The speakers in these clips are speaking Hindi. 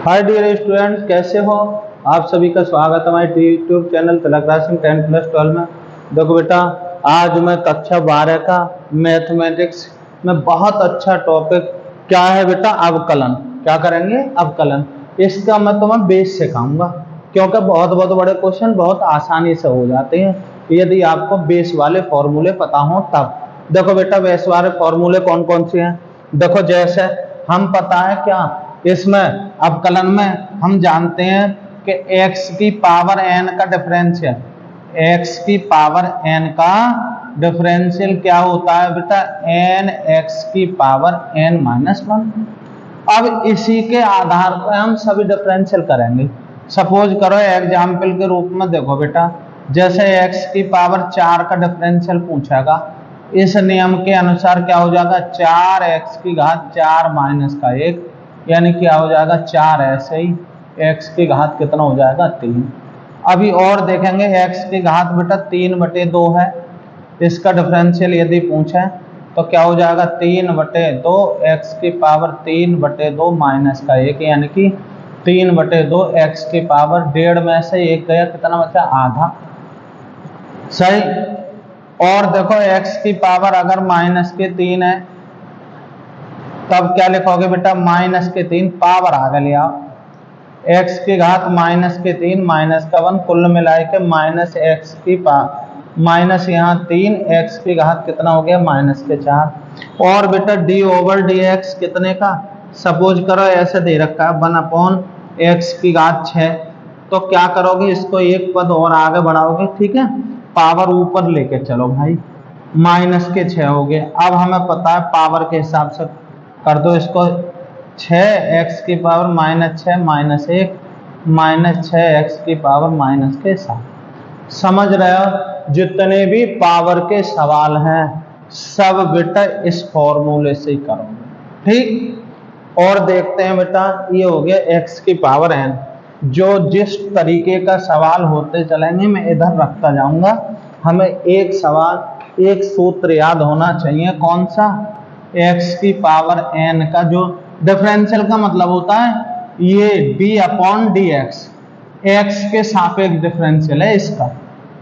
हाय डियर स्टूडेंट्स, कैसे हो आप सभी का स्वागत है हमारे यूट्यूब चैनल तिलक राशिंग 10+12 में। देखो बेटा, आज मैं कक्षा 12 का मैथमेटिक्स में बहुत अच्छा टॉपिक क्या है बेटा, अवकलन। क्या करेंगे? अवकलन। इसका मैं तुम्हें बेस सिखाऊंगा, क्योंकि बहुत बहुत बड़े क्वेश्चन बहुत आसानी से हो जाते हैं यदि आपको बेस वाले फॉर्मूले पता हो तब। देखो बेटा, बेस वाले फॉर्मूले कौन कौन से हैं? देखो, जैसे हम पता है क्या, इसमें अवकलन में हम जानते हैं कि x की पावर n का डिफरेंशियल, x की पावर n का डिफरेंशियल क्या होता है बेटा, n x की पावर n-1। अब इसी के आधार पर हम सभी डिफरेंशियल करेंगे। सपोज करो एग्जाम्पल के रूप में, देखो बेटा, जैसे x की पावर 4 का डिफरेंशियल पूछेगा, इस नियम के अनुसार क्या हो जाएगा, 4x की घात 4 माइनस का 1, यानी क्या हो जाएगा 4, ऐसे ही x की घात कितना हो जाएगा 3। अभी और देखेंगे, x की घात बेटा 3/2 है, इसका डिफरेंशियल यदि पूछे तो क्या हो जाएगा 3/2, x की पावर 3/2 माइनस का 1, यानी कि 3/2, x की पावर 1.5 में से 1 गया, कितना बचा, आधा। सही। और देखो, x की पावर अगर -3 है तब क्या लिखोगे बेटा, -3 पावर आगे ले आओ, x की घात -3 माइनस का 1, कुल मिला के -x की पावर माइनस यहाँ 3, x की घात कितना हो गया, -4। और बेटा d/dx कितने का, सपोज करो ऐसे दे रखा है 1/x की घात 6, तो क्या करोगे, इसको एक पद और आगे बढ़ाओगे, ठीक है, पावर ऊपर लेके चलो भाई, -6 हो गए। अब हमें पता है पावर के हिसाब से कर दो इसको, 6x की पावर -6 माइनस 1 -6x की पावर माइनस के 7। समझ रहे हो? जितने भी पावर के सवाल हैं सब बेटा इस फॉर्मूले से ही करोगे, ठीक। और देखते हैं बेटा, ये हो गया x की पावर n। जो जिस तरीके का सवाल होते चलेंगे मैं इधर रखता जाऊंगा। हमें एक सवाल, एक सूत्र याद होना चाहिए, कौन सा, x की पावर n का जो डिफरेंशियल का मतलब होता है ये d/dx, x के सापेक्ष डिफरेंशियल है इसका,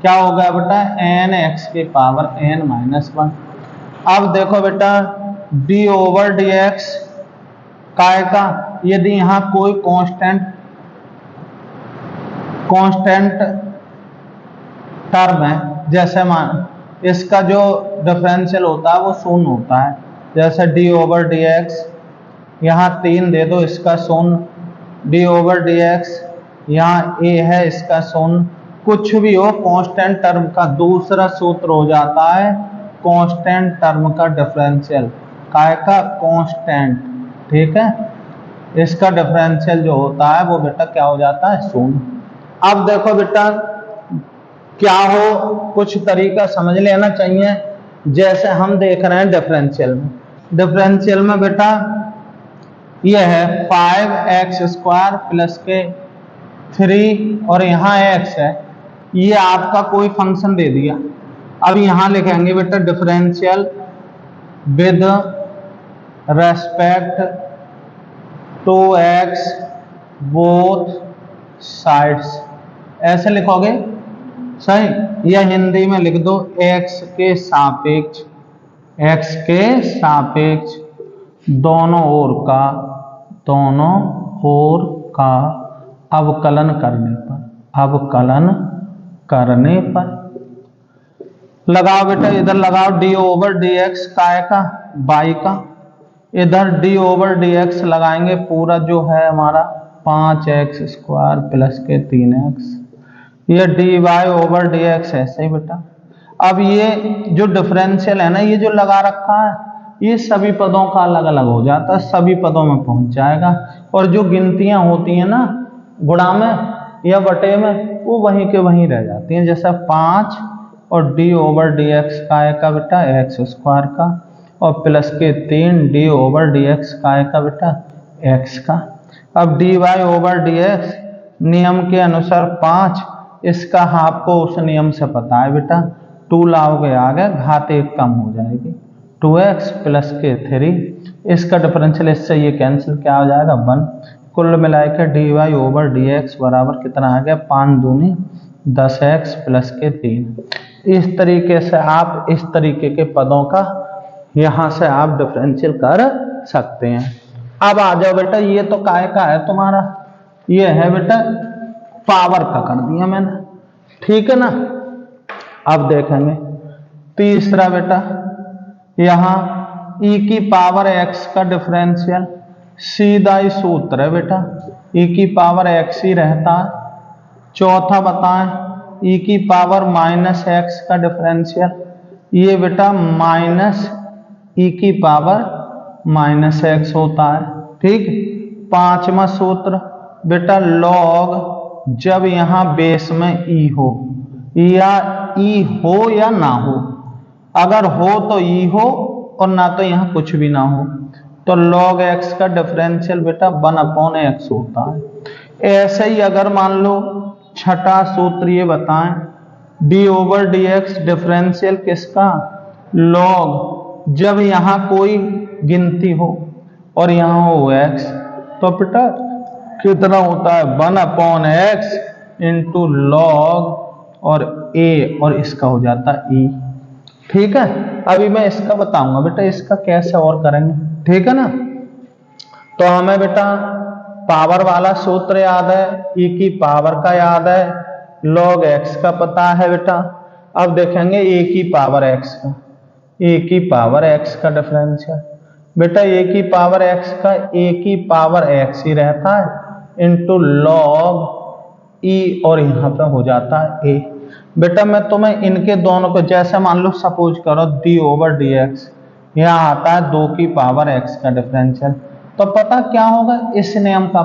क्या होगा बेटा, n x की पावर n-1। अब देखो बेटा, d/dx काय का, यदि यहाँ कोई कांस्टेंट टर्म है, जैसे मान इसका जो डिफरेंशियल होता है वो 0 होता है, जैसे d/dx यहाँ 3 दे दो, इसका 0, d/dx यहाँ a है, इसका 0, कुछ भी हो कांस्टेंट टर्म का दूसरा सूत्र हो जाता है कांस्टेंट टर्म का डिफरेंशियल, काय का, कांस्टेंट, ठीक है, इसका डिफरेंशियल जो होता है वो बेटा क्या हो जाता है, 0। अब देखो बेटा, क्या हो, कुछ तरीका समझ लेना चाहिए। जैसे हम देख रहे हैं डिफरेंशियल में बेटा ये है 5x² प्लस के 3 और यहाँ x है, ये आपका कोई फंक्शन दे दिया। अब यहाँ लिखेंगे बेटा differential with respect to x both sides, ऐसे लिखोगे, सही। या हिंदी में लिख दो x के सापेक्ष दोनों ओर का अवकलन करने पर लगाओ बेटा, इधर लगाओ d/dx काय का, y का, इधर d/dx लगाएंगे पूरा जो है हमारा 5x² प्लस के 3x, ये dy/dx है, सही बेटा। अब ये जो डिफरेंशियल है ना, ये जो लगा रखा है, ये सभी पदों का अलग अलग हो जाता है, सभी पदों में पहुंच जाएगा, और जो गिनतियां होती हैं ना गुणा में या बटे में, वो वहीं के वहीं रह जाती हैं, जैसा 5 और d/dx का बेटा x² का, और प्लस के 3 d/dx का बेटा x का। अब dy/dx नियम के अनुसार 5, इसका आपको उस नियम से पता है बेटा, 2 लाओगे आगे, घात 1 कम हो जाएगी, 2x प्लस के 3, इसका डिफरेंशियल इससे ये कैंसिल क्या हो जाएगा, 1। कुल मिला के dy ओवर dx बराबर कितना आ गया 5 दूनी 10x प्लस के 3। इस तरीके से आप इस तरीके के पदों का यहाँ से आप डिफरेंशियल कर सकते हैं। अब आ जाओ बेटा, ये तो काय का है तुम्हारा, ये है बेटा पावर का कर दिया मैंने, ठीक है ना। अब देखेंगे तीसरा बेटा, यहाँ e की पावर x का डिफरेंशियल, सीधा ही सूत्र है बेटा, e की पावर x ही रहता है। चौथा बताएं e की पावर माइनस x का डिफरेंशियल, ये बेटा माइनस e की पावर माइनस x होता है, ठीक। पांचवा सूत्र बेटा लॉग, जब यहाँ बेस में e हो या e हो या ना हो, अगर हो तो e हो और ना तो यहाँ कुछ भी ना हो, तो log x का डिफरेंशियल बेटा 1/x होता है। ऐसे ही अगर मान लो छठा सूत्र ये बताएं, d ओवर dx डिफरेंशियल किसका, log, जब यहाँ कोई गिनती हो और यहाँ हो x, तो बेटा कितना होता है 1/x इंटू लॉग और a, और इसका हो जाता है e, ठीक है। अभी मैं इसका बताऊंगा बेटा, इसका कैसे और करेंगे, ठीक है ना। तो हमें बेटा पावर वाला सूत्र याद है, e की पावर का याद है, log x का पता है बेटा। अब देखेंगे a की पावर x का, a की पावर x का डिफरेंशियल, बेटा a की पावर x का a की पावर x ही रहता है इंटू लॉग e, और यहाँ पे हो जाता है a। बेटा मैं तुम्हें इनके दोनों को, जैसे मान लो सपोज करो d ओवर dx, यहाँ आता है 2 की पावर x का डिफरेंशियल, तो पता क्या होगा, इस नियम का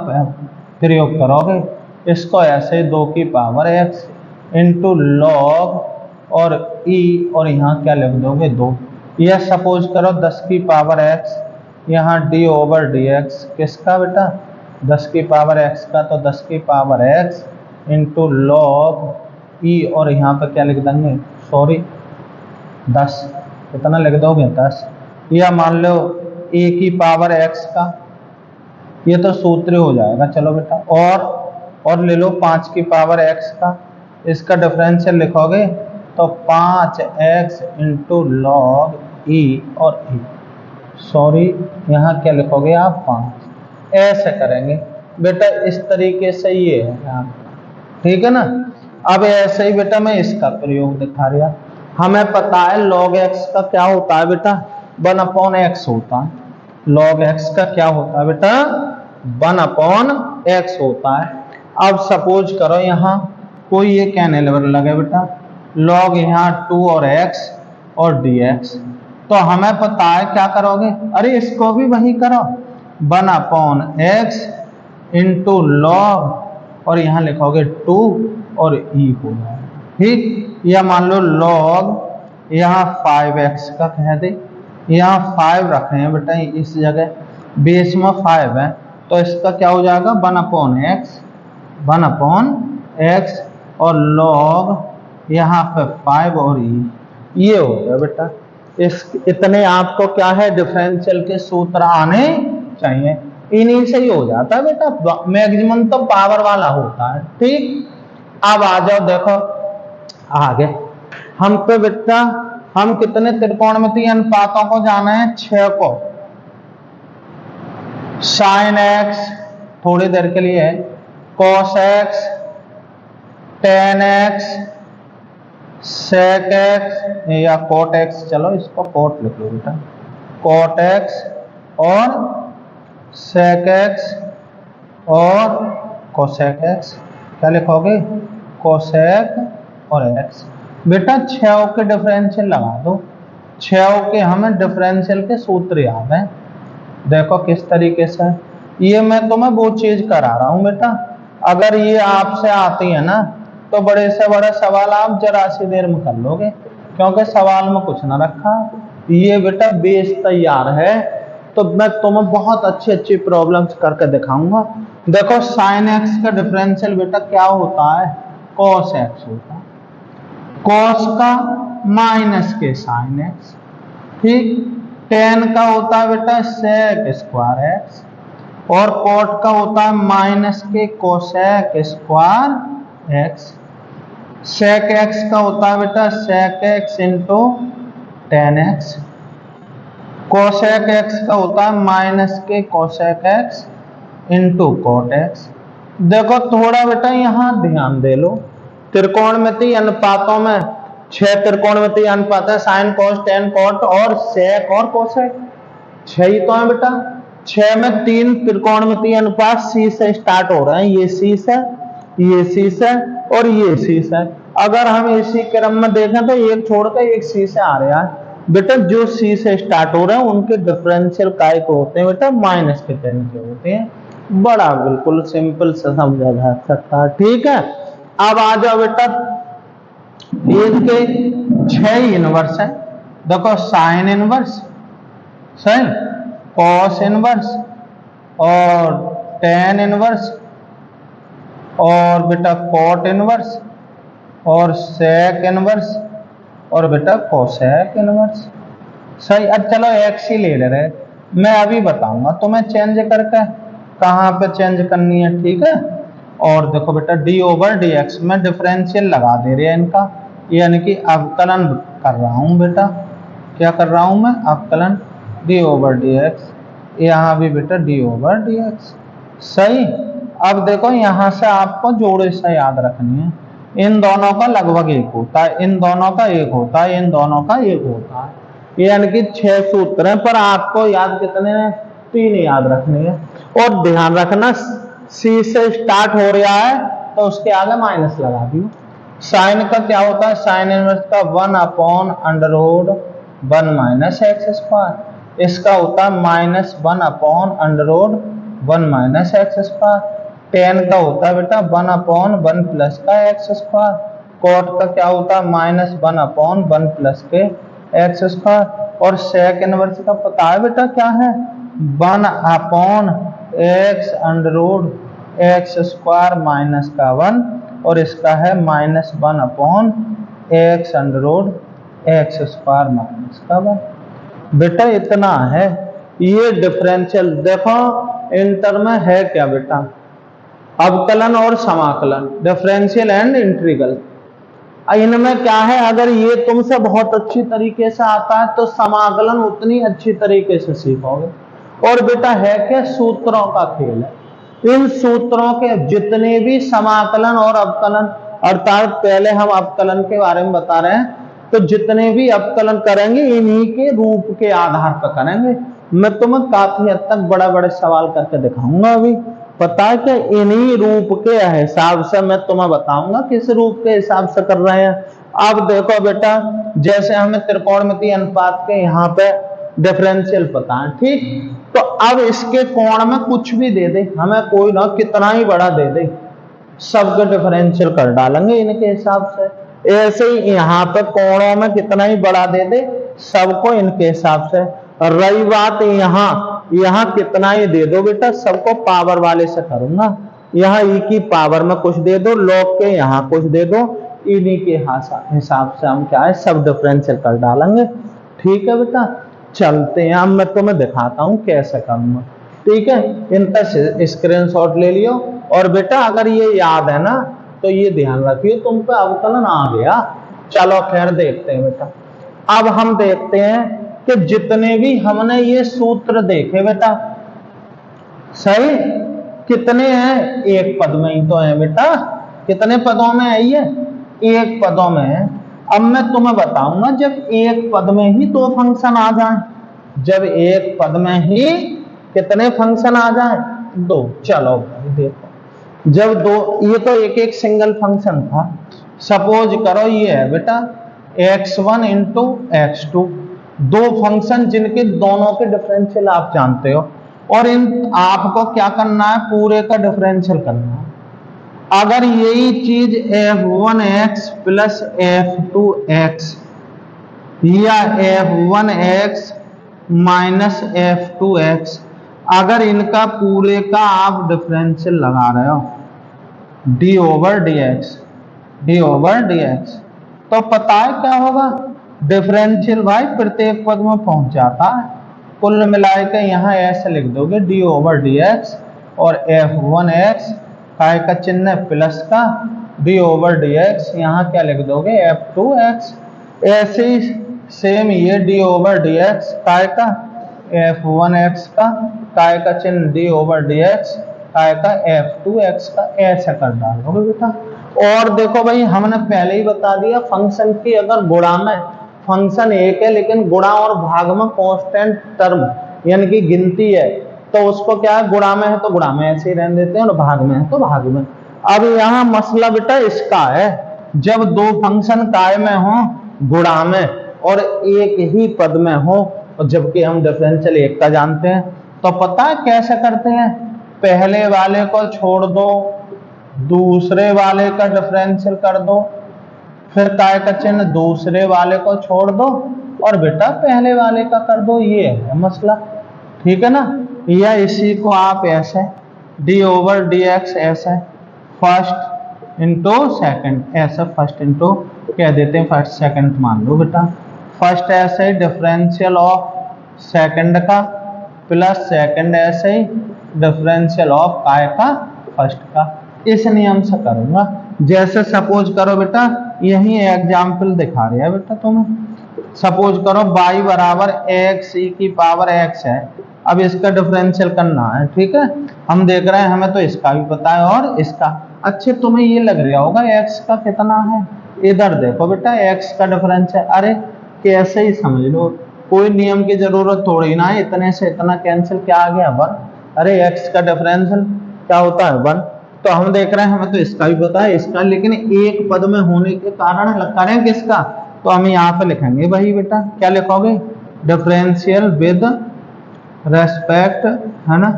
प्रयोग करोगे, इसको ऐसे 2 की पावर x इंटू लॉग और e, और यहाँ क्या लिख दोगे 2। यह सपोज करो 10 की पावर x, यहाँ d ओवर dx किसका बेटा 10 की पावर x का, तो 10 की power x into log e, और यहाँ पर क्या लिख देंगे, सॉरी 10, कितना लिख दोगे 10। या मान लो a की पावर x का, ये तो सूत्र हो जाएगा, चलो बेटा, और ले लो 5 की पावर x का, इसका डिफरेंशियल लिखोगे तो 5x इंटू लॉग e और e, सॉरी यहाँ क्या लिखोगे आप 5, ऐसे करेंगे बेटा। इस तरीके से ये है यहाँ, ठीक है ना। अब ऐसे ही बेटा मैं इसका प्रयोग दिखा रहा, हमें पता है log x का क्या होता है बेटा 1/x होता है, log x का क्या होता है बेटा 1/x होता है। अब सपोज करो यहाँ कोई ये कहने लगे बेटा log यहाँ 2 और x और dx, तो हमें पता है क्या करोगे, अरे इसको भी वही करो 1/x इंटू लॉग, और यहाँ लिखोगे 2 और e होगा, ठीक। या मान लो log यहाँ 5x का कह दे, यहाँ 5 रखे हैं बेटा इस जगह, बेस में 5 है, तो इसका क्या हो जाएगा 1/x और log यहाँ पे 5 और e, ये हो गया बेटा। इतने आपको क्या है डिफरेंशियल के सूत्र आने चाहिए, इन्हीं से ही हो जाता है बेटा, मैक्सिमम तो पावर वाला होता है, ठीक। अब आ जाओ देखो आगे, हम पे बेटा हम कितने त्रिकोणमितीय अनुपातों को जाना है, 6 को। sin x थोड़ी देर के लिए है, cos x, tan x, sec x या cot x, चलो इसको cot लिख लो बेटा, cot x और sec x और cosec x, क्या लिखोगे cosec और x। बेटा 6 के डिफरेंशियल लगा दो, 6 के हमें डिफरेंशियल के सूत्र याद हैं, देखो किस तरीके से, ये मैं तुम्हें वो चीज करा रहा हूं बेटा, अगर ये आपसे आती है ना तो बड़े से बड़ा सवाल आप जरा सी देर में कर लोगे, क्योंकि सवाल में कुछ ना रखा, ये बेटा बेस तैयार है, तो मैं तुम्हें बहुत अच्छी प्रॉब्लम्स करके दिखाऊंगा। देखो sin x का डिफरेंशियल बेटा क्या होता है, cos x होता है, cos का माइनस के sin x, ठीक। tan का होता है बेटा sec स्क्वायर x, और कॉट का होता है माइनस के cosec square x. Sec x का होता है बेटा sec x into tan x. Cosec x का होता है माइनस के cosec x into cot x. देखो थोड़ा बेटा यहाँ ध्यान दे लो, त्रिकोणमितीय अनुपातों में 6 त्रिकोणमितीय अनुपात है, साइन कॉस टेन कॉट और सेक और कोसेक 6 ही तो है बेटा। 6 में 3 त्रिकोणमितीय अनुपात सी से स्टार्ट हो रहे हैं, ये सी से, ये सी से और ये सी से। अगर हम इसी क्रम में देखें तो एक छोड़कर एक सी से आ रहा है बेटा। जो सी से स्टार्ट हो रहे हैं उनके डिफरेंशियल काय को होते हैं बेटा माइनस के टेन के होते हैं। बड़ा बिल्कुल सिंपल से समझा जा सकता है, ठीक है। अब आ जाओ बेटा, इसके 6 इनवर्स है। देखो साइन इनवर्स, सही, कॉस इनवर्स और टेन इनवर्स और बेटा कॉट इनवर्स और सेक इनवर्स और बेटा कोसेक इनवर्स, सही। अब चलो एक्स ही ले रहे, मैं अभी बताऊंगा तुम्हें चेंज करके कहाँ पे चेंज करनी है, ठीक है। और देखो बेटा डी ओवर डी एक्स में डिफरेंशियल लगा दे रहे हैं इनका, यानी कि अवकलन कर रहा हूं बेटा। क्या कर रहा हूं मैं? अवकलन डी ओवर डी एक्स, यहाँ भी बेटा डी ओवर डी एक्स, सही। अब देखो यहाँ से आपको जोड़े से याद रखनी है, इन दोनों का लगभग एक होता है, इन दोनों का एक होता है, इन दोनों का एक होता है, यानी कि 6 सूत्र हैं, पर आपको याद कितने हैं? 3 याद रखनी है। और ध्यान रखना सी से स्टार्ट हो रहा है तो उसके आगे माइनस लगा दियो। साइन का क्या होता है? साइन इनवर्स का 1 upon under root 1 minus x square, इसका होता है minus 1 upon under root 1 minus x square. Tan का होता है बेटा 1 अपॉन 1 प्लस का एक्स स्क्वायर। कॉट का क्या होता है? माइनस 1 अपॉन 1 प्लस के एक्स स्क्वायर। और सेक इनवर्स का पता है बेटा क्या है? 1 upon x under root x square minus का 1, और इसका है minus 1 upon x under root x square minus का 1। बेटा इतना है। ये डिफरेंशियल देखो इंटर में है क्या बेटा? अवकलन और समाकलन, डिफरेंशियल एंड इंटीग्रल। इनमें क्या है, अगर ये तुमसे बहुत अच्छी तरीके से आता है तो समाकलन उतनी अच्छी तरीके से सीखोगे। और बेटा है क्या? सूत्रों का खेल है। इन सूत्रों के जितने भी समाकलन और अवकलन, अर्थात पहले हम अवकलन के बारे में बता रहे हैं, तो जितने भी अवकलन करेंगे इन्हीं के रूप के आधार पर करेंगे। मैं तुम्हें काफी हद तक बड़ा बड़े सवाल करके दिखाऊंगा अभी, पता है कि इन्हीं रूप के हिसाब से मैं तुम्हें बताऊंगा किस रूप के हिसाब से कर रहे हैं। अब देखो बेटा, जैसे हमें त्रिकोणमितीय अनुपात के यहाँ पे डिफरेंशियल पता है, ठीक, तो अब इसके कोण में कुछ भी दे दे हमें, कोई ना कितना ही बड़ा दे दे, सबके डिफरेंशियल कर डालेंगे इनके हिसाब से। ऐसे ही यहाँ पे कोणों में कितना ही बड़ा दे दे, सबको इनके हिसाब से। रही बात यहाँ कितना ही दे दो बेटा, सबको पावर वाले से करूंगा। यहाँ ई की पावर में कुछ दे दो, लॉग के यहाँ कुछ दे दो, इन्हीं के हिसाब से हम क्या है सब डिफरेंशियल कर डालेंगे, ठीक है बेटा। चलते हैं, अब मैं तुम्हें दिखाता हूँ कैसे करूंगा, ठीक है। इनका स्क्रीनशॉट ले लियो। और बेटा अगर ये याद है ना तो ये ध्यान रखिए तुम पे अवकलन आ गया। चलो खैर देखते हैं बेटा। अब हम देखते हैं कि जितने भी हमने ये सूत्र देखे बेटा, सही, कितने हैं? एक पद में ही तो है बेटा। कितने पदों में है ये? एक पदों में है। अब मैं तुम्हें बताऊंगा जब एक पद में ही 2 फंक्शन आ जाए, जब एक पद में ही कितने फंक्शन आ जाए? 2। चलो देखो, जब 2, ये तो एक एक सिंगल फंक्शन था। सपोज करो ये है बेटा x1 इंटू x2, 2 फंक्शन जिनके दोनों के डिफरेंशियल आप जानते हो, और इन आपको क्या करना है? पूरे का डिफरेंशियल करना है। अगर यही चीज f1x प्लस f2x या f1x माइनस f2x, अगर इनका पूरे का आप डिफरेंशियल लगा रहे हो d ओवर dx, तो पता है क्या होगा? डिफरेंशियल भाई प्रत्येक पद में पहुंच जाता है। कुल मिलाए के यहाँ ऐसे लिख दोगे डी ओवर डी एक्स और f1x काय का चिन्ह प्लस का डी ओवर डी एक्स, यहाँ क्या लिख दोगे f2x। ऐसे ही सेम ये डी ओवर डी एक्स काय का f1x का काय का चिन्ह डी ओवर डी एक्स काय का f2x का, ऐसा कर डालोगे बेटा। और देखो भाई हमने पहले ही बता दिया फंक्शन की अगर गुणा में, फंक्शन एक है लेकिन गुणा और भाग में कांस्टेंट टर्म यानी कि गिनती है, तो उसको क्या है गुणा में है तो गुणा में ऐसे ही रहने देते हैं और भाग में है तो भाग में। अब यहाँ मसला बेटा इसका है, जब दो फंक्शन काय में हो गुणा में और एक ही पद में हो, और जबकि हम डिफरेंशियल एक का जानते हैं, तो पता है कैसे करते हैं, पहले वाले को छोड़ दो, दूसरे वाले का डिफरेंशियल कर दो, फिर काय का चिन्ह दूसरे वाले को छोड़ दो और बेटा पहले वाले का कर दो, ये है मसला, ठीक है ना। या इसी को आप ऐसे डी ओवर डी एक्स ऐसे फर्स्ट इंटू सेकेंड, ऐसे फर्स्ट इंटू कह देते हैं फर्स्ट सेकेंड मान लो बेटा, फर्स्ट ऐसे ही डिफरेंशियल ऑफ सेकेंड का प्लस सेकेंड ऐसे ही डिफरेंशियल ऑफ काय का फर्स्ट का, इस नियम से करूंगा। जैसे सपोज करो बेटा यही एग्जाम्पल दिखा रहा है बेटा तुम्हें, सपोज करो y बराबर एक्स ई की पावर x है, अब इसका डिफरेंशियल करना है, ठीक है। हम देख रहे हैं हमें तो इसका भी पता है और इसका, अच्छे तुम्हें ये लग रहा होगा x का कितना है, इधर देखो बेटा x का डिफरेंशियल, अरे कैसे ही समझ लो, कोई नियम की जरूरत थोड़ी ना है, इतने से इतना कैंसिल क्या आ गया 1, अरे x का डिफरेंशियल क्या होता है 1, तो हम देख रहे हैं हमें तो इसका भी पता है इसका, लेकिन एक पद में होने के कारण करें किसका, तो हम यहाँ पे लिखेंगे भाई बेटा क्या लिखोगे डिफरेंशियल विद रेस्पेक्ट है ना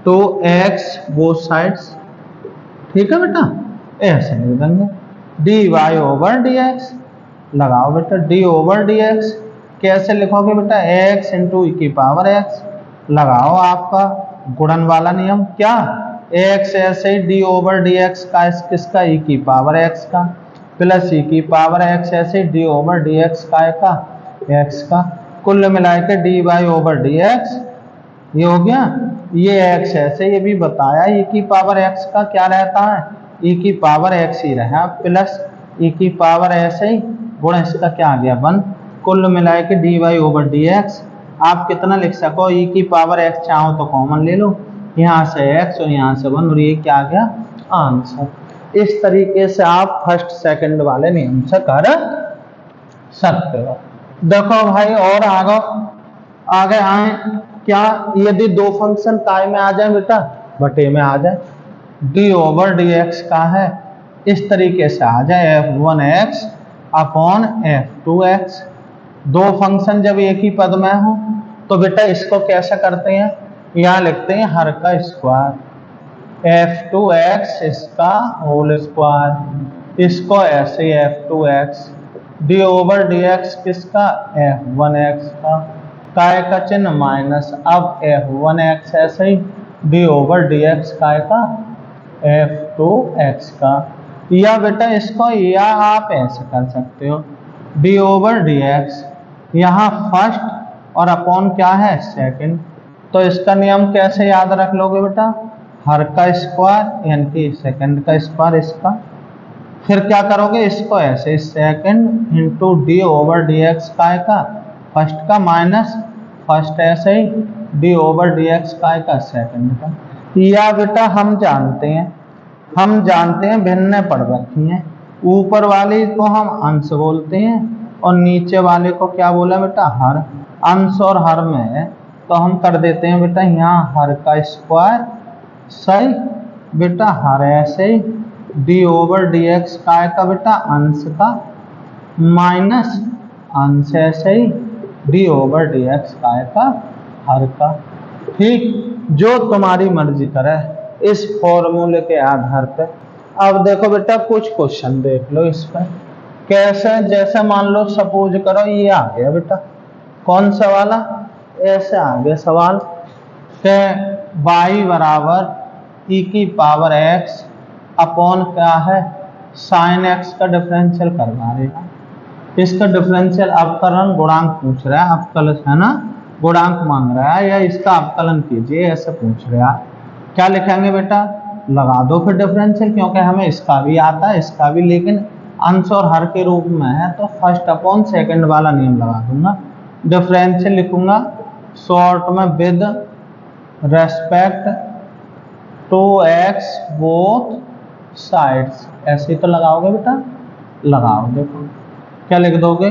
तो x बोथ साइड्स, ठीक है बेटा, ऐसे लिख देंगे d y over d x, लगाओ बेटा डी ओवर डी एक्स, कैसे लिखोगे बेटा x इंटू ई की पावर x, लगाओ आपका गुणन वाला नियम, क्या x ऐसे डी ओवर डी एक्स का किसका ई की पावर x का प्लस ई की पावर x ऐसे डी ओवर डी एक्स का x का, कुल मिलाकर के d y over d x, ये हो गया, ये x ऐसे ये भी बताया ई की पावर x का क्या रहता है ई की पावर x ही रहा प्लस ई की पावर ऐसे ही गुणा इसका क्या आ गया 1, कुल मिलाकर के d y over d x, आप कितना लिख सको ई की पावर x चाहो तो कॉमन ले लो, यहाँ से x और यहाँ से 1 और ये क्या आ गया आंसर। इस तरीके से आप फर्स्ट सेकंड वाले नियम से कर सकते हो। देखो भाई और आगे आए, क्या यदि दो फंक्शन काय में आ जाए बेटा बटे में आ जाए, डी ओवर डी एक्स का है इस तरीके से आ जाए f1x अपॉन f2x, दो फंक्शन जब एक ही पद में हो तो बेटा इसको कैसे करते हैं, यहाँ लिखते हैं हर का स्क्वायर f2x इसका होल स्क्वायर, इसको ऐसे f2x D over d x किसका f1x का, काय का चिन्ह माइनस, अब f1x ऐसे ही डी ओवर डी एक्स काय का f2x का, या बेटा इसको या आप ऐसे कर सकते हो डी ओवर डी एक्स, यहाँ फर्स्ट और अपॉन क्या है सेकंड, तो इसका नियम कैसे याद रख लोगे बेटा हर का स्क्वायर यानी कि सेकंड का स्क्वायर इसका, फिर क्या करोगे इसको ऐसे second into d over d x का फर्स्ट का माइनस फर्स्ट ऐसे ही डी ओवर डी एक्स का सेकंड का, या बेटा हम जानते हैं भिन्न पढ़ रखी हैं, ऊपर वाले को हम अंश बोलते हैं और नीचे वाले को क्या बोला बेटा हर, अंश और हर में तो हम कर देते हैं बेटा यहाँ हर का स्क्वायर सही बेटा हर ऐसे ही डी ओवर डी एक्स का बेटा अंश का माइनस अंश ऐसे ही डी ओवर डी एक्स का हर का, ठीक, जो तुम्हारी मर्जी करे इस फॉर्मूले के आधार पे। अब देखो बेटा कुछ क्वेश्चन देख लो इस पर कैसे, जैसे मान लो सपोज करो ये आ गया बेटा कौन सा वाला, ऐसे आ गया सवाल के y बराबर ई की पावर x अपॉन क्या है साइन x का डिफरेंशियल करवा रहे हैं, इसका डिफरेंशियल अवकलन गुणांक पूछ रहा है अवकलज है ना, गुणांक मांग रहा है या इसका अवकलन कीजिए ऐसे पूछ रहा है। क्या लिखेंगे बेटा, लगा दो फिर डिफरेंशियल, क्योंकि हमें इसका भी आता है इसका भी, लेकिन अंश और हर के रूप में है तो फर्स्ट अपॉन सेकंड वाला नियम लगा दूंगा। डिफरेंशियल लिखूंगा शॉर्ट में with respect to x both sides, ऐसे तो लगाओगे बेटा, लगाओ। देखो क्या लिख दोगे,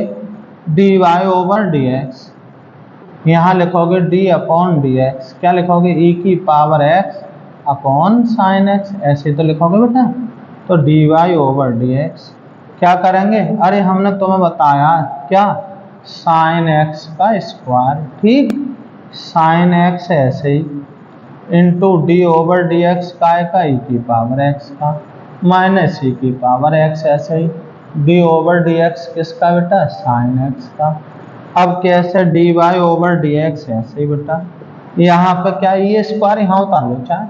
d y over d x, यहाँ लिखोगे डी अपॉन डी एक्स, क्या लिखोगे ई की power x upon sine x, ऐसे तो लिखोगे बेटा। तो d y over d x क्या करेंगे, अरे हमने तुम्हें बताया क्या, साइन एक्स का स्क्वायर, ठीक, साइन एक्स ऐसे ही into d over d x का ई की पावर एक्स का माइनस ई की पावर एक्स, ऐसे ही डी ओवर डी एक्स किसका बेटा, साइन एक्स का। अब कैसे, d y over d x ऐसे ही बेटा, यहाँ पे क्या ये स्क्वायर यहाँ उतार लो, चाहे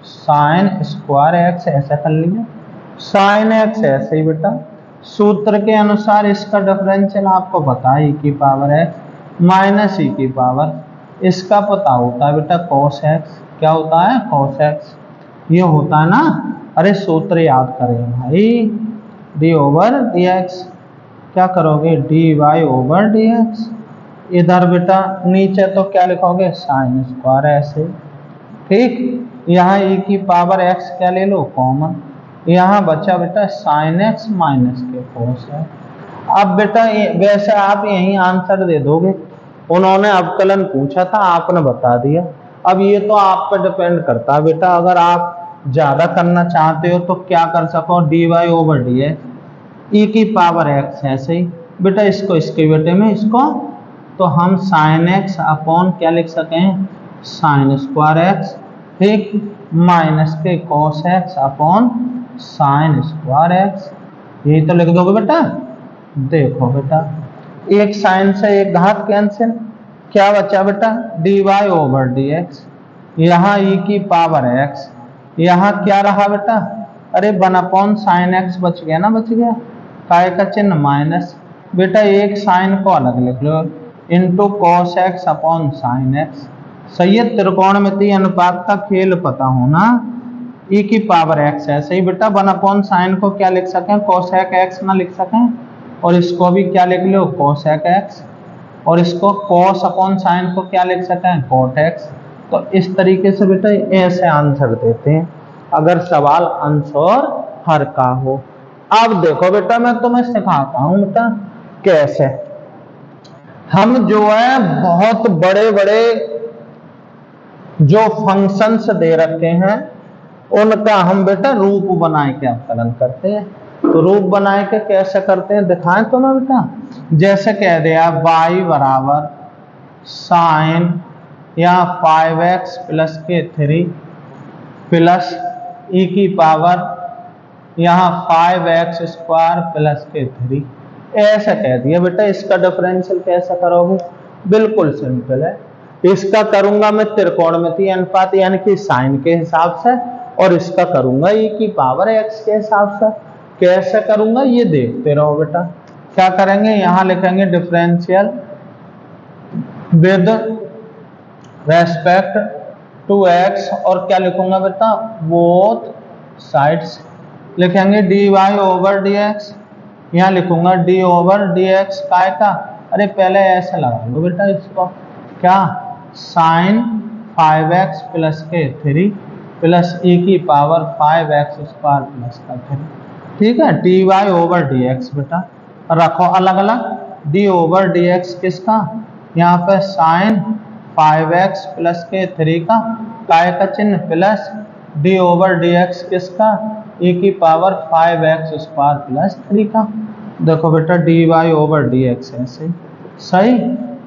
साइन स्क्वायर एक्स ऐसा कर लीजिए, साइन एक्स ऐसे ही बेटा। सूत्र के अनुसार इसका डिफरेंशियल आपको पता है, ई की पावर एक्स माइनस ई की पावर, इसका पता होता है बेटा cos x, क्या होता है cos x, ये होता है ना, अरे सूत्र याद करें भाई, डी ओवर डी एक्स, क्या करोगे d y over d x, इधर बेटा नीचे तो क्या लिखोगे साइन स्क्वायर ऐसे, ठीक, यहाँ ई की पावर एक्स क्या ले लो कॉमन, यहाँ बचा बेटा साइन एक्स माइनस के cos x। अब बेटा वैसे आप यही आंसर दे दोगे, उन्होंने अवकलन पूछा था आपने बता दिया। अब ये तो आप पर डिपेंड करता है बेटा, अगर आप ज्यादा करना चाहते हो तो क्या कर सको, d y over d x e की पावर एक्स ऐसे ही बेटा, इसको इसके बेटे में इसको, तो हम साइन एक्स अपॉन क्या लिख सकें, साइन स्क्वायर एक्स, ठीक, माइनस के cos x upon sine square x, यही तो लिख दोगे बेटा। देखो बेटा एक साइन से एक घात कैंसिल, क्या बचा बेटा d y over d x, यहाँ ई की पावर एक्स, यहाँ क्या रहा बेटा, अरे 1 अपॉन साइन एक्स बच गया ना, बच गया, काय का चिन्ह माइनस, बेटा एक साइन को अलग लिख लो into cos x upon sine x, सही है, त्रिकोणमितीय अनुपात का खेल पता होना, ई की पावर एक्स ऐसे ही बेटा 1 अपॉन साइन को क्या लिख सकें कोसेक एक्स ना लिख सकें, और इसको भी क्या लिख लो कोसेक एक्स, और इसको cos अपॉन साइन को क्या लिख सकें cot एक्स। तो इस तरीके से बेटा ऐसे आंसर देते हैं अगर सवाल अंश और हर का हो। अब देखो बेटा मैं तुम्हें सिखाता हूं बेटा कैसे हम जो है बहुत बड़े बड़े जो फंक्शंस दे रखे हैं उनका हम बेटा रूप बनाए के अवकलन करते हैं। तो रूप बनाए के कैसे करते हैं दिखाएं तो ना बेटा, जैसे कह दिया y बराबर साइन या 5x प्लस के 3 प्लस ई की पावर यहाँ 5x स्क्वायर प्लस के 3, ऐसा कह दिया बेटा। इसका डिफरेंशियल कैसे करोगे, बिल्कुल सिंपल है, इसका करूंगा मैं त्रिकोणमितीय अनुपात यानी कि साइन के हिसाब से, और इसका करूंगा ई की पावर x के हिसाब से। कैसे करूंगा ये देखते रहो बेटा। क्या करेंगे, यहाँ लिखेंगे differential with respect to x, और क्या लिखूंगा बेटा बोथ साइड्स, लिखेंगे d y over d x, यहाँ लिखूंगा डी ओवर डी एक्स काय का, अरे पहले ऐसे लगा लो बेटा इसको, क्या साइन 5x प्लस के 3 प्लस ई की पावर 5x स्क्वायर प्लस का 3, ठीक है, d y over d x बेटा रखो अलग अलग, डी ओवर डी एक्स किसका, यहाँ पे साइन 5x प्लस के 3 का काय का चिन्ह plus d over d x किसका, ई की पावर 5x स्क्वायर प्लस 3 का। देखो बेटा d y over d x ऐसे सही।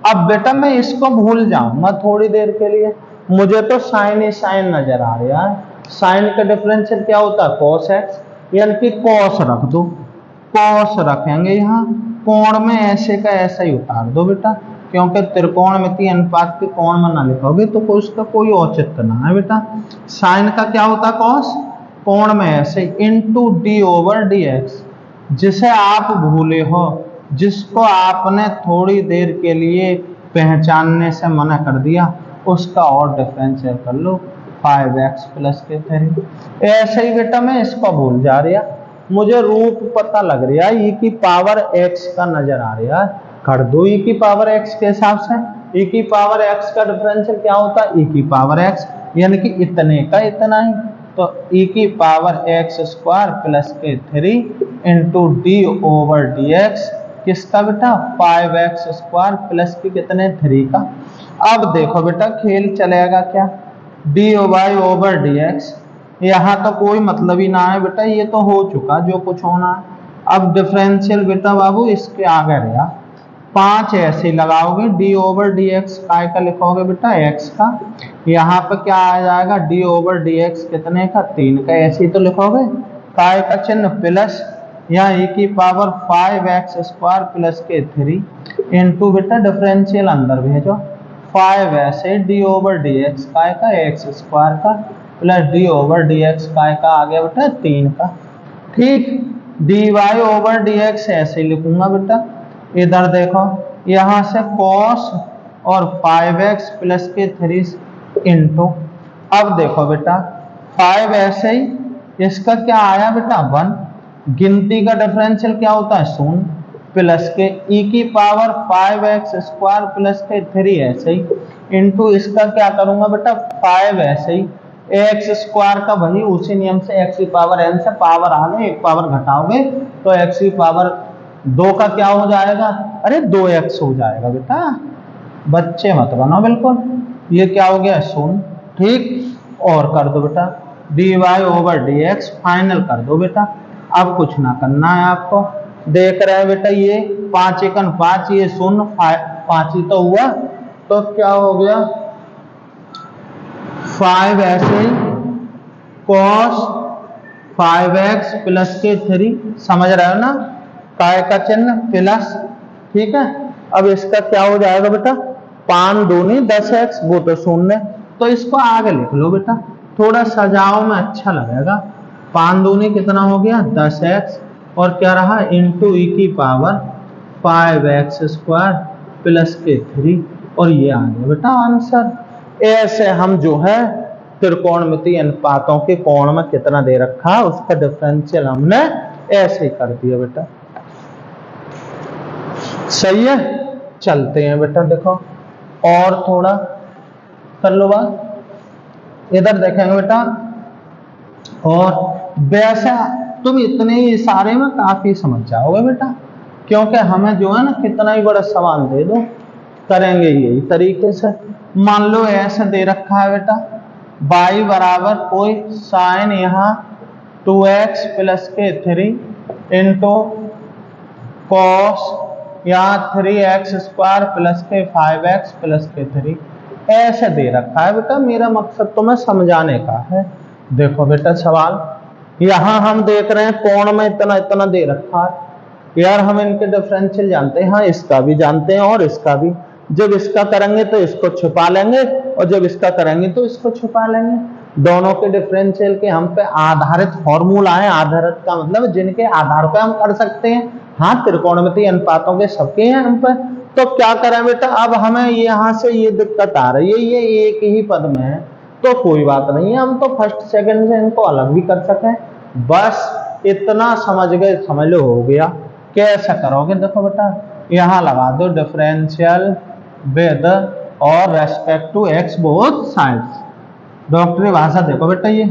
अब बेटा मैं इसको भूल जाऊंगा थोड़ी देर के लिए, मुझे तो साइन ही साइन नजर आ रहा है, साइन का डिफरेंशियल क्या होता है cos x, यानी कि cos रख दो, cos रखेंगे, यहाँ कोण में ऐसे का ऐसा ही उतार दो बेटा, क्योंकि त्रिकोणमितीय अनुपात के कोण में ना लिखोगे तो कोई उसका कोई औचित्य ना है बेटा। साइन का क्या होता है cos, कोण में ऐसे into d over d x, जिसे आप भूले हो, जिसको आपने थोड़ी देर के लिए पहचानने से मना कर दिया, उसका और डिफरेंशियल कर लो 5x प्लस के 3। ऐसे ही बेटा मैं इसको भूल जा रहा, मुझे रूप पता लग रहा है, e की पावर x का नजर आ रहा है, कर दो e की पावर x के हिसाब से। e की पावर x का डिफरेंशियल क्या होता है, e की पावर x, यानी कि इतने का इतना ही, तो e की पावर x स्क्वायर प्लस के 3 into d over d x, किसका बेटा 5x स्क्वायर प्लस के कितने 3 का। अब देखो बेटा खेल चलेगा क्या, d y over d x, यहाँ तो कोई मतलब ही ना है बेटा, ये तो हो चुका जो कुछ होना है। अब डिफरेंशियल बेटा बाबू इसके आगे रहा, 5 ऐसे ही लगाओगे, डी ओवर डी एक्स काय का लिखोगे बेटा x का, यहाँ पे क्या आ जाएगा डी ओवर डी एक्स कितने का 3 का, ऐसे ही तो लिखोगे, काय का चिन्ह प्लस, यहाँ e की पावर 5x स्क्वायर प्लस के 3 इंटू बेटा डिफरेंशियल अंदर भेजो, 5 ऐसे डी ओवर डी एक्स काय का एक्स स्क्वायर का plus d over d x काय का आ गया बेटा 3 का। ठीक, d y over d x ऐसे ही लिखूंगा बेटा, इधर देखो यहाँ से cos और 5x प्लस के 3 इंटू, अब देखो बेटा 5 ऐसे ही, इसका क्या आया बेटा 1, गिनती का डिफरेंशियल क्या होता है 0, प्लस के e की पावर 5x स्क्वायर प्लस के 3 ऐसे ही इंटू, इसका क्या करूंगा बेटा 5 ऐसे ही, x स्क्वायर का वही उसी नियम से x की पावर n से पावर आगे एक पावर घटाओगे तो x की पावर 2 का क्या हो जाएगा, अरे 2x हो जाएगा बेटा, बच्चे मत बनो बिल्कुल, ये क्या हो गया 0। ठीक, और कर दो बेटा d y over d x, final कर दो बेटा, अब कुछ ना करना है आपको, देख रहे हैं बेटा ये 5 एकन 5, ये 0, 5 ही तो हुआ, तो क्या हो गया 5 ऐसे ही cos 5x प्लस के 3, समझ रहे हो ना, काय का चिन्ह प्लस, ठीक है। अब इसका क्या हो जाएगा बेटा 5 दूनी 10x, वो तो 0, तो इसको आगे लिख लो बेटा, थोड़ा सजाओ में अच्छा लगेगा, 5 दूनी कितना हो गया 10x, और क्या रहा इंटू e की पावर 5x स्क्वायर प्लस के 3, और ये आ गया बेटा आंसर। ऐसे हम जो है त्रिकोणमितीय अनुपातों के कोण में कितना दे रखा है उसका डिफरेंशियल हमने ऐसे ही कर दिया बेटा, सही है। चलते हैं बेटा, देखो और थोड़ा कर लो बात, इधर देखेंगे बेटा, और वैसा तुम इतने ही इशारे में काफी समझ जाओगे बेटा, क्योंकि हमें जो है ना कितना ही बड़ा सवाल दे दो करेंगे यही तरीके से। मान लो ऐसे दे रखा है बेटा, y बराबर कोई साइन यहाँ 2x प्लस के 3 इंटू कॉस यहाँ 3x स्क्वायर प्लस के 5x प्लस के 3, ऐसे दे रखा है बेटा, मेरा मकसद तुम्हें समझाने का है। देखो बेटा सवाल यहाँ हम देख रहे हैं कोण में इतना इतना दे रखा है, यार हम इनके डिफरेंशियल जानते हैं, हाँ इसका भी जानते हैं और इसका भी, जब इसका करेंगे तो इसको छुपा लेंगे और जब इसका करेंगे तो इसको छुपा लेंगे, दोनों के डिफरेंशियल के हम पे आधारित फॉर्मूला है, आधारित का मतलब जिनके आधार पे हम कर सकते हैं, हाँ त्रिकोणमितीय अनुपातों के सबके हैं हम पे, तो क्या करें बेटा, अब हमें यहाँ से ये दिक्कत आ रही है, ये एक ही पद में है, तो कोई बात नहीं है, हम तो फर्स्ट सेकंड से इनको अलग भी कर सकें, बस इतना समझ गए, समझ लो हो गया। कैसे करोगे, देखो बेटा यहाँ लगा दो डिफरेंशियल विद और respect to x both sides, डॉक्टरी भाषा देखो बेटा, ये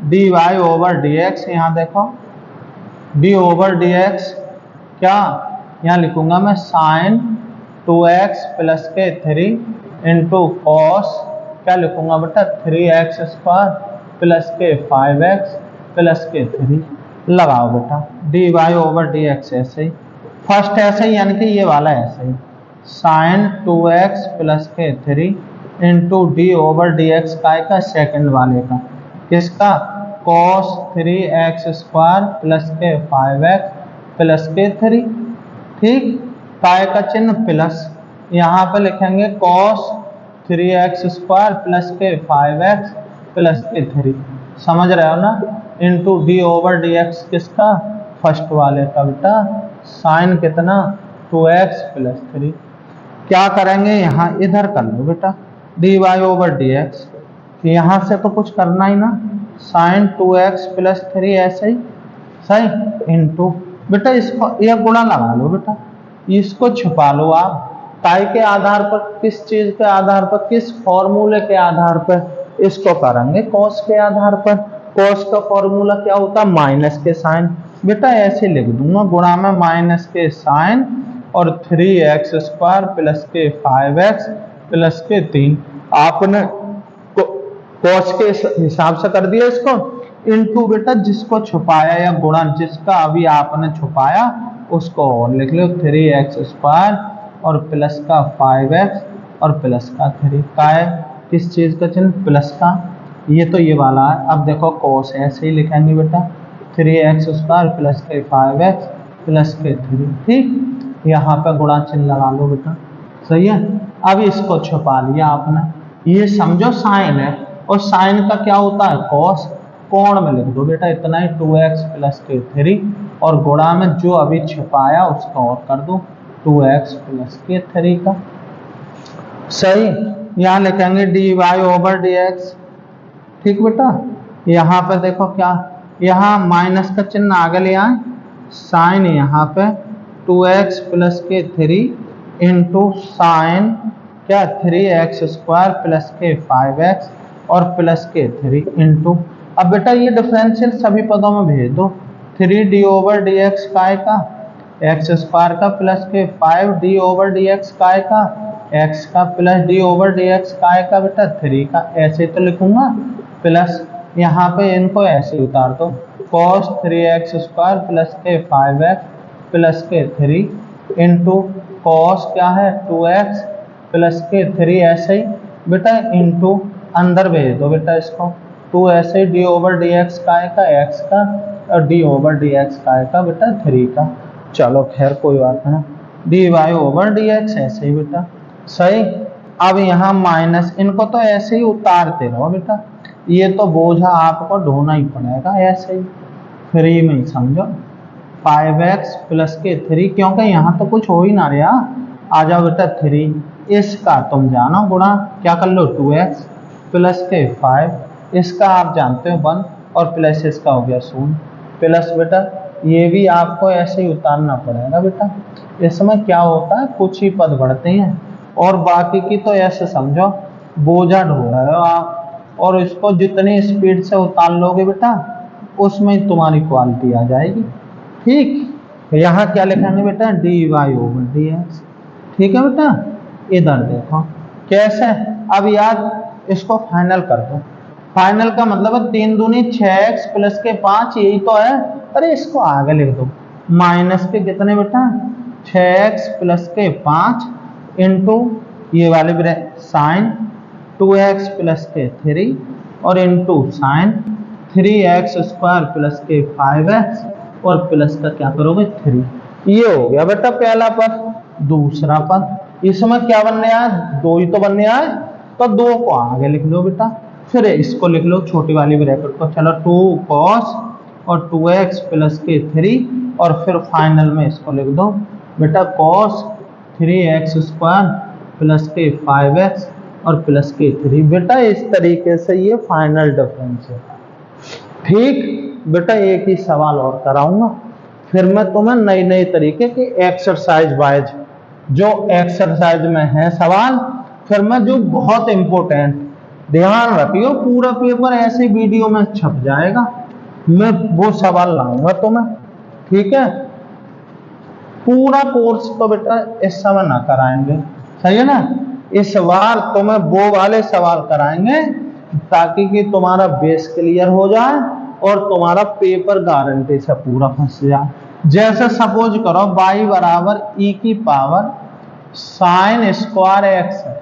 d y over d x, यहाँ देखो डी ओवर डी एक्स क्या, यहाँ लिखूंगा मैं साइन 2x प्लस के 3 इंटू कॉस क्या लिखूंगा बेटा 3x स्क्वायर प्लस के 5x प्लस के 3, लगाओ बेटा d y over d x, ऐसे ही फर्स्ट ऐसे ही, यानी कि ये वाला ऐसे ही साइन 2x प्लस के 3 into d over d x का सेकंड वाले का, किसका cos 3x स्क्वायर प्लस के 5x प्लस के 3, ठीक, काय का चिन्ह प्लस, यहाँ पे लिखेंगे cos 3x स्क्वायर प्लस के 5x प्लस के 3, समझ रहे हो ना, into d over d x, किसका फर्स्ट वाले का बेटा साइन कितना 2x प्लस 3, क्या करेंगे, यहाँ इधर कर लो बेटा dy ओवर dx, यहाँ से तो कुछ करना ही ना, साइन 2x प्लस 3 ऐसे ही सही इंटू बेटा इसको यह गुणा लगा लो बेटा, इसको छुपा लो आप, काय के आधार पर, किस चीज के आधार पर, किस फॉर्मूले के आधार पर इसको करेंगे, कॉस के आधार पर। कॉस का फॉर्मूला क्या होता है, माइनस के साइन, बेटा ऐसे लिख दूंगा गुणा में माइनस के साइन और 3x² प्लस के 5x प्लस के 3, आपने कॉस के हिसाब से कर दिया इसको, इनटू बेटा जिसको छुपाया या गुणा जिसका अभी आपने छुपाया उसको और लिख लो 3x² और प्लस का 5x और प्लस का 3 का है, किस चीज का चिन्ह, प्लस का, ये तो ये वाला है। अब देखो कॉस ऐसे ही लिखेंगे बेटा 3x² प्लस के 5x प्लस के 3, ठीक, यहाँ पे गुणा चिन्ह लगा लो बेटा, सही है। अब इसको छुपा लिया आपने, ये समझो साइन है और साइन का क्या होता है कॉस, कोण में लिख दो बेटा इतना ही 2x प्लस के 3 और गुणा में जो अभी छुपाया उसका और कर दो 2x प्लस के 3 का, सही। यहाँ लिखेंगे dy ओवर dx, ठीक बेटा। यहाँ पे देखो क्या, यहाँ माइनस का चिन्ह आगे ले आए, साइन यहाँ पे 2x प्लस के 3 इंटू साइन क्या 3x² प्लस के 5x और प्लस के 3 इंटू, अब बेटा ये डिफरेंशियल सभी पदों में भेज दो, 3d ओवर dx काय का, x² का प्लस के 5d ओवर dx काय का, x का प्लस d ओवर dx काय का बेटा 3 का, ऐसे तो लिखूंगा, प्लस यहाँ पे इनको ऐसे उतार दो, cos 3x² प्लस के 5x प्लस के 3 इंटू कॉस क्या है 2x प्लस के 3 ऐसे ही बेटा इंटू अंदर भेज दो बेटा इसको, 2 ऐसे ही d ओवर dx काय का x का और d ओवर dx काय का बेटा 3 का, चलो खैर कोई बात नहीं, dy ओवर dx ऐसे ही बेटा, सही। अब यहाँ माइनस, इनको तो ऐसे ही उतारते रहो बेटा, ये तो बोझा आपको ढोना ही पड़ेगा ऐसे ही, फ्री में ही समझो, 5x प्लस के 3, क्योंकि यहाँ तो कुछ हो ही ना रहा, आ जाओ बेटा 3, इसका तुम जानो गुणा क्या कर लो 2x प्लस के 5, इसका आप जानते हो 1 और प्लस इसका हो गया 0, प्लस बेटा ये भी आपको ऐसे ही उतारना पड़ेगा बेटा, इसमें क्या होता है कुछ ही पद बढ़ते हैं और बाकी की तो ऐसे समझो बोझा ढो रहे हो आप, और इसको जितनी स्पीड से उतार लोगे बेटा उसमें तुम्हारी क्वालिटी आ जाएगी, ठीक। यहाँ क्या लिखेंगे बेटा dy ओवर dx, ठीक है बेटा। इधर देखो कैसे, अब याद इसको फाइनल कर दो, फाइनल का मतलब है 3 दूनी 6x प्लस के 5, यही तो है, अरे इसको आगे लिख दो, माइनस के कितने बेटा 6x प्लस के 5 इंटू ये वाले साइन 2x प्लस के 3 और इंटू साइन 3x² प्लस के 5x और प्लस का क्या करोगे 3, ये हो गया बेटा पहला पद। दूसरा पद इसमें क्या बनने आया, 2 ही तो बनने आए, तो 2 को आगे लिख लो बेटा, फिर इसको लिख लो छोटी वाली ब्रैकेट को, चलो 2 cos और 2x प्लस के 3 और फिर फाइनल में इसको लिख दो बेटा cos 3x² प्लस के 5x और प्लस के 3, बेटा इस तरीके से ये फाइनल डिफरेंस है, ठीक बेटा। एक ही सवाल और कराऊंगा, फिर मैं तुम्हें नई नई तरीके की एक्सरसाइज वाइज जो एक्सरसाइज में है सवाल, फिर मैं जो बहुत इंपॉर्टेंट, ध्यान रखियो पूरा पेपर ऐसे वीडियो में छप जाएगा, मैं वो सवाल लाऊंगा तुम्हें, ठीक है। पूरा कोर्स तो बेटा इस समय ना कराएंगे, सही है ना, इस बार तुम्हें वो वाले सवाल कराएंगे ताकि कि तुम्हारा बेस क्लियर हो जाए और तुम्हारा पेपर गारंटी से पूरा फंस जाए। जैसे सपोज करो y बराबर e की पावर साइन स्क्वायर x है,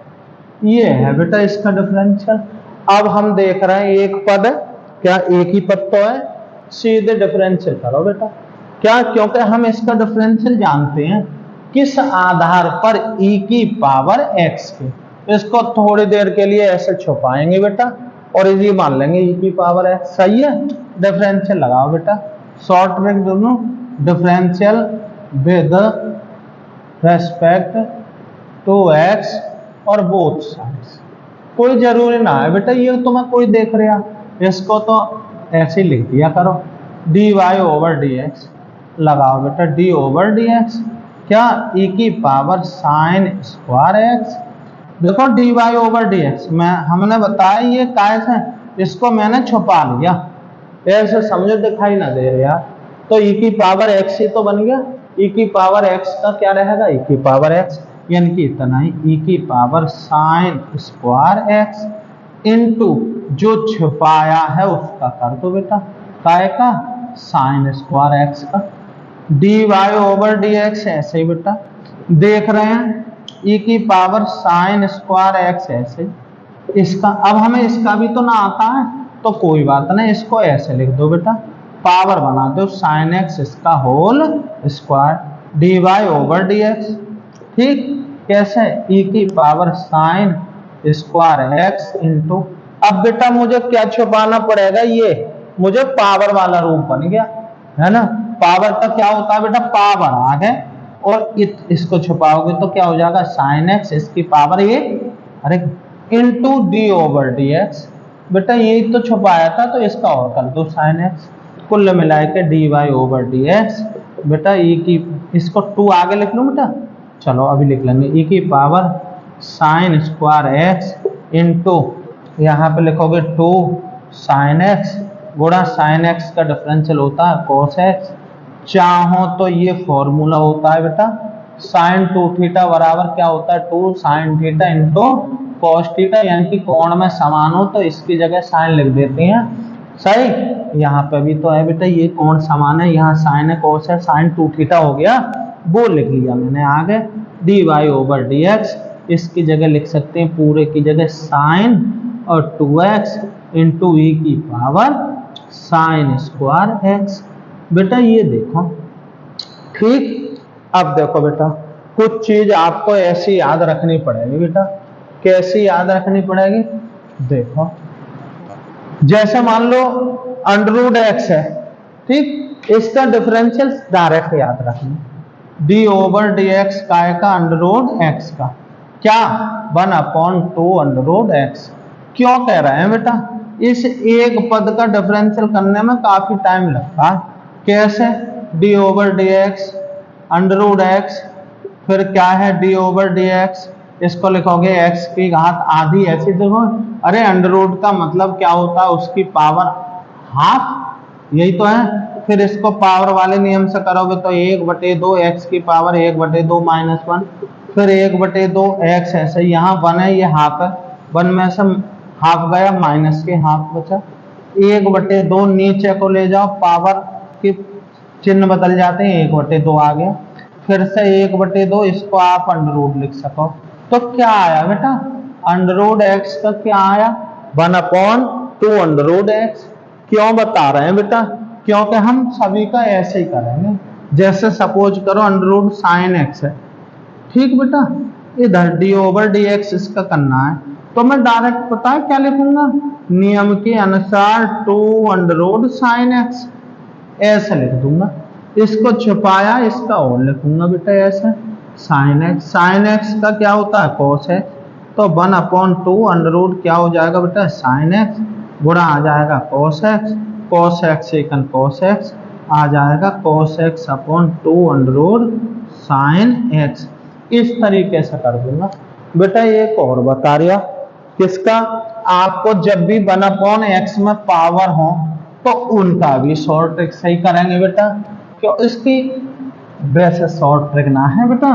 ये है बेटा इसका डिफरेंशियल। अब हम देख रहे हैं एक पद है, क्या एक ही पद तो है, सीधे डिफरेंशियल करो बेटा, क्या, क्योंकि हम इसका डिफरेंशियल जानते हैं किस आधार पर e की पावर x के, इसको थोड़ी देर के लिए ऐसे छुपाएंगे बेटा और ये मान लेंगे e की पावर x, सही है। डिफरेंशियल लगाओ बेटा, शॉर्ट ट्रिक दोनों, डिफरेंशियल विद रेस्पेक्ट 2x और बोथ साइड्स। कोई जरूरी ना है बेटा ये तुम्हें कोई देख रहा, इसको तो ऐसे ही लिख दिया करो, dy ओवर dx लगाओ बेटा, d ओवर dx क्या e की पावर साइन स्क्वायर x। देखो dy ओवर dx में हमने बताया ये कैसे, इसको मैंने छुपा लिया, ऐसे समझो दिखाई ना दे रहा, तो e की पावर x ही तो बन गया, e की पावर x का क्या रहेगा, e की पावर x यानी कि इतना ही, e की power sine square x into जो छुपाया है उसका कर दो बेटा, काय का, साइन स्क्वायर x का, dy ओवर dx ऐसे ही बेटा देख रहे हैं, e की पावर साइन स्क्वायर x ऐसे, इसका अब हमें इसका भी तो ना आता है, तो कोई बात नहीं, इसको ऐसे लिख दो बेटा, पावर बना दो साइन x इसका whole square, dy over dx, ठीक, कैसे, e की power sine square x into, अब बेटा मुझे क्या छुपाना पड़ेगा, ये मुझे पावर वाला रूप बन गया है ना, पावर का क्या होता है बेटा, पावर आगे और इसको छुपाओगे तो क्या हो जाएगा, साइन x इसकी पावर ये, अरे into d over d x, बेटा यही तो छुपाया था तो इसका और कर दो साइन एक्स, कुल मिला के d y over d x, बेटा ई की, इसको 2 आगे लिख लो बेटा, चलो अभी लिख लेंगे, ई की power sine square x into यहाँ पे लिखोगे 2 साइन एक्स गुणा साइन एक्स का डिफरेंशियल होता है कोस एक्स, चाहो तो ये फॉर्मूला होता है बेटा साइन 2 थीटा बराबर क्या होता है 2 sine theta into cos theta, यानी कि कोण में समान हो तो इसकी जगह साइन लिख देते हैं, सही, यहाँ पे भी तो है बेटा ये कोण समान है, यहाँ साइन है कॉस है, साइन 2 थीटा हो गया, वो लिख लिया मैंने, आगे d y over d x, इसकी जगह लिख सकते हैं पूरे की जगह साइन और 2x इंटू ई की पावर साइन स्क्वायर एक्स, बेटा ये देखो, ठीक, अब देखो बेटा कुछ चीज आपको ऐसी याद रखनी पड़ेगी बेटा, कैसी याद रखनी पड़ेगी, देखो जैसे मान लो अंडर रूट एक्स है, ठीक, इसका डिफरेंशियल डायरेक्ट याद रखना, डी ओवर डी एक्स काय का अंडर रूट एक्स का क्या 1/2 अंडर रूट एक्स, क्यों कह रहे हैं बेटा, इस एक पद का डिफरेंशियल करने में काफी टाइम लगता है, कैसे, d over d x under root x, फिर क्या है डी ओवर डी एक्स, इसको लिखोगे x की घात आधी, ऐसे देखो, अरे अंडर रूट का मतलब क्या होता है उसकी पावर हाफ, यही तो है, फिर इसको पावर वाले नियम से करोगे तो 1/2 x की पावर 1/2 -1, फिर 1/2 x, ऐसे यहाँ 1 है ये हाफ है, 1 में से हाफ गया माइनस के हाफ बचा, 1/2 नीचे को ले जाओ पावर के चिन्ह बदल जाते हैं, 1/2 आ गया, फिर से 1/2 इसको आप अंडर रूट लिख सको, तो क्या आया बेटा अंडर रूट एक्स का क्या आया 1/2 अंडर रूट एक्स, क्यों बता रहे हैं बेटा, क्योंकि हम सभी का ऐसे ही करेंगे, जैसे सपोज करो अंडर रूट साइन एक्स है, ठीक बेटा, इधर डी ओवर डी एक्स इसका करना है, तो मैं डायरेक्ट पता है क्या लिखूंगा, नियम के अनुसार 2 अंडर रूट साइन एक्स ऐसे लिख दूंगा, इसको छुपाया इसका और लिखूंगा बेटा ऐसे साइन एक्स का क्या होता है कोस है, तो 1/2 अंडर रूट क्या हो जाएगा बेटा साइन एक्स गुणा आ जाएगा cos x second cos x आ जाएगा cos x upon 2 under root sine x, इस तरीके से कर दूंगा बेटा। एक और बता रहा किसका, आपको जब भी 1/x में पावर हो तो उनका भी शॉर्ट ट्रिक सही करेंगे बेटा, क्यों इसकी वैसे शॉर्ट ट्रिक ना है बेटा,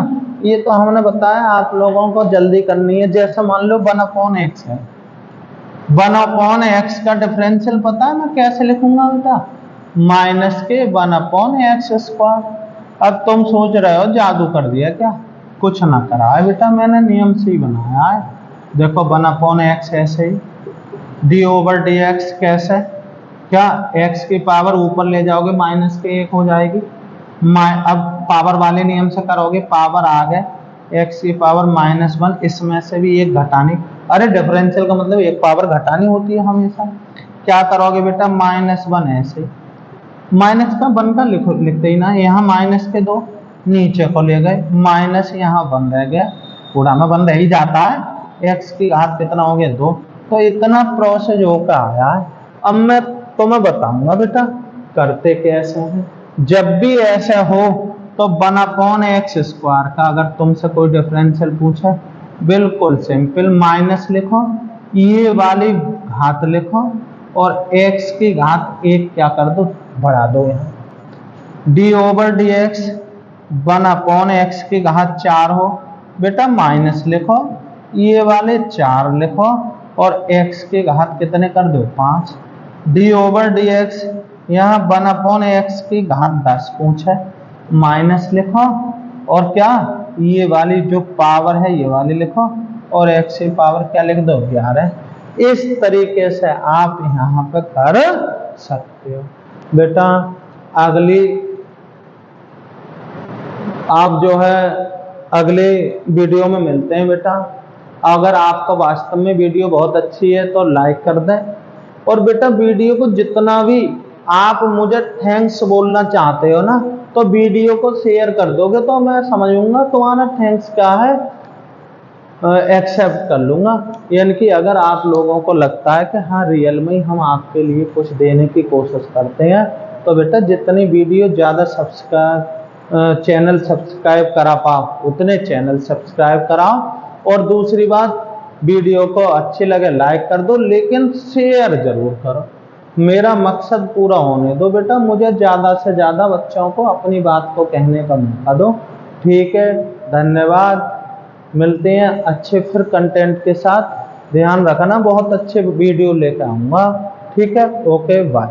ये तो हमने बताया आप लोगों को जल्दी करनी है, जैसे मान लो 1/x है, 1/x का डिफरेंशियल पता है मैं कैसे लिखूंगा बेटा, माइनस के 1/x स्क्वायर, अब तुम सोच रहे हो जादू कर दिया क्या, कुछ ना करा है बेटा, मैंने नियम से ही बनाया है, देखो 1/x ऐसे ही, डी ओवर डी एक्स कैसे, क्या x की पावर ऊपर ले जाओगे माइनस के 1 हो जाएगी, अब पावर वाले नियम से करोगे पावर आ गए x की पावर -1, इसमें से भी एक घटानी, अरे डिफरेंशियल का मतलब एक पावर घटानी होती है हमेशा, क्या करोगे बेटा -1 ऐसे, माइनस का 1 का लिखते ही ना, यहाँ -2 नीचे को ले गए, माइनस यहाँ 1 रह गया, पूरा में बंद ही जाता है। x की घात कितना हो गया 2। तो इतना प्रोसेस होकर आया है। अब मैं तुम्हें बताऊंगा बेटा करते कैसे हैं। जब भी ऐसे हो तो 1/x² का अगर तुमसे कोई डिफरेंशियल पूछे, बिल्कुल सिंपल माइनस लिखो, ये वाली घात लिखो और x की घात 1 क्या कर दो, बढ़ा दो यहाँ। d/dx 1/x की घात 4 हो, बेटा माइनस लिखो, ये वाले 4 लिखो और x की घात कितने कर दो 5। d/dx यहाँ 1/x की घात 10 पूछे, माइनस लिखो और क्या ये वाली जो पावर है ये वाली लिखो और x की पावर क्या लिख दो 11। इस तरीके से आप यहाँ पे कर सकते हो। बेटा अगली आप जो है अगले वीडियो में मिलते हैं। बेटा अगर आपको वास्तव में वीडियो बहुत अच्छी है तो लाइक कर दें और बेटा वीडियो को जितना भी आप मुझे थैंक्स बोलना चाहते हो ना तो वीडियो को शेयर कर दोगे तो मैं समझूंगा तुम्हारा थैंक्स क्या है, एक्सेप्ट कर लूँगा। यानी कि अगर आप लोगों को लगता है कि हाँ रियल में हम आपके लिए कुछ देने की कोशिश करते हैं तो बेटा जितनी वीडियो ज़्यादा चैनल सब्सक्राइब करा पाओ उतने चैनल सब्सक्राइब कराओ। और दूसरी बात वीडियो को अच्छी लगे लाइक कर दो, लेकिन शेयर जरूर करो। मेरा मकसद पूरा होने दो बेटा, मुझे ज़्यादा से ज़्यादा बच्चों को अपनी बात को कहने का मौका दो। ठीक है, धन्यवाद। मिलते हैं अच्छे फिर कंटेंट के साथ। ध्यान रखना बहुत अच्छे वीडियो लेकर आऊँगा। ठीक है, ओके बाय।